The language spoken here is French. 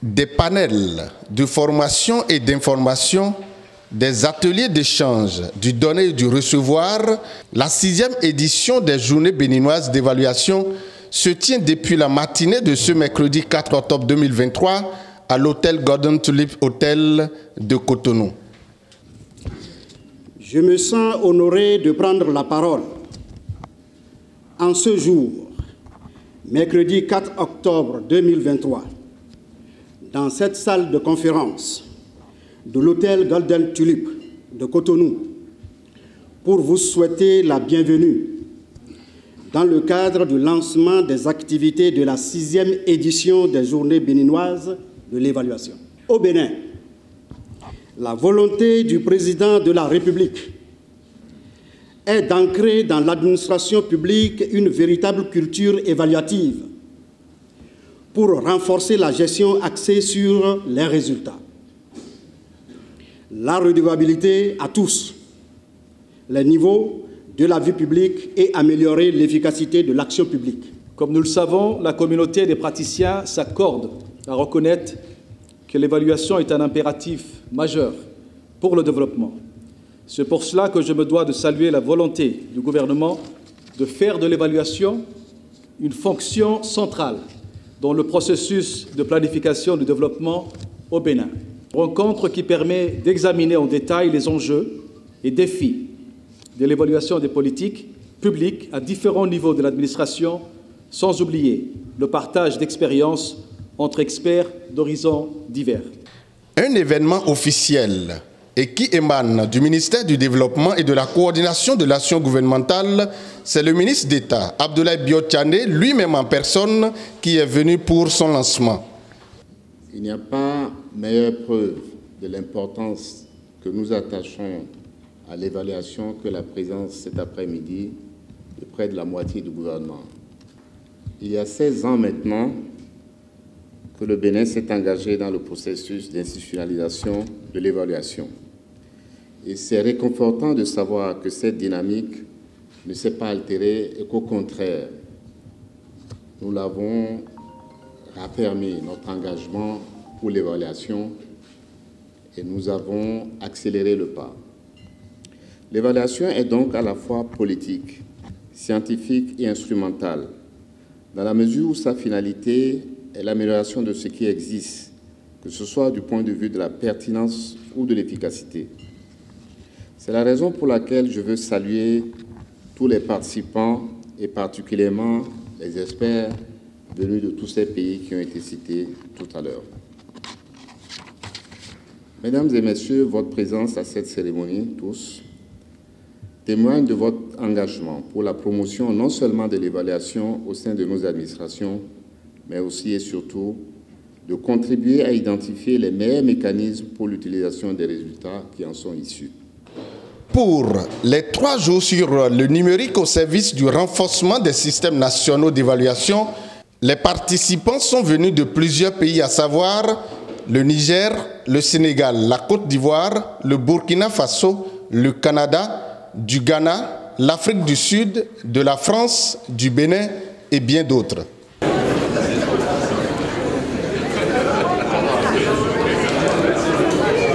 des panels de formation et d'information, des ateliers d'échange, du donner et du recevoir, la 6e édition des Journées béninoises d'évaluation se tient depuis la matinée de ce mercredi 4 octobre 2023 à l'hôtel Golden Tulip Hotel de Cotonou. Je me sens honoré de prendre la parole en ce jour, mercredi 4 octobre 2023, dans cette salle de conférence de l'hôtel Golden Tulip de Cotonou, pour vous souhaiter la bienvenue dans le cadre du lancement des activités de la 6e édition des Journées béninoises de l'évaluation. Au Bénin, la volonté du président de la République est d'ancrer dans l'administration publique une véritable culture évaluative pour renforcer la gestion axée sur les résultats, la redevabilité à tous les niveaux de la vie publique et améliorer l'efficacité de l'action publique. Comme nous le savons, la communauté des praticiens s'accorde à reconnaître que l'évaluation est un impératif majeur pour le développement. C'est pour cela que je me dois de saluer la volonté du gouvernement de faire de l'évaluation une fonction centrale dans le processus de planification du développement au Bénin. Rencontre qui permet d'examiner en détail les enjeux et défis de l'évaluation des politiques publiques à différents niveaux de l'administration, sans oublier le partage d'expériences entre experts d'horizons divers. Un événement officiel et qui émane du ministère du Développement et de la Coordination de l'action gouvernementale, c'est le ministre d'État, Abdoulaye Biot-Thiané, lui-même en personne, qui est venu pour son lancement. Il n'y a pas meilleure preuve de l'importance que nous attachons à l'évaluation que la présence cet après-midi de près de la moitié du gouvernement. Il y a 16 ans maintenant que le Bénin s'est engagé dans le processus d'institutionnalisation de l'évaluation. Et c'est réconfortant de savoir que cette dynamique ne s'est pas altérée et qu'au contraire, nous l'avons raffermi notre engagement pour l'évaluation et nous avons accéléré le pas. L'évaluation est donc à la fois politique, scientifique et instrumentale, dans la mesure où sa finalité est l'amélioration de ce qui existe, que ce soit du point de vue de la pertinence ou de l'efficacité. C'est la raison pour laquelle je veux saluer tous les participants et particulièrement les experts venus de tous ces pays qui ont été cités tout à l'heure. Mesdames et messieurs, votre présence à cette cérémonie, tous, témoigne de votre engagement pour la promotion non seulement de l'évaluation au sein de nos administrations, mais aussi et surtout de contribuer à identifier les meilleurs mécanismes pour l'utilisation des résultats qui en sont issus. Pour les 3 jours sur le numérique au service du renforcement des systèmes nationaux d'évaluation, les participants sont venus de plusieurs pays, à savoir le Niger, le Sénégal, la Côte d'Ivoire, le Burkina Faso, le Canada, du Ghana, l'Afrique du Sud, de la France, du Bénin et bien d'autres.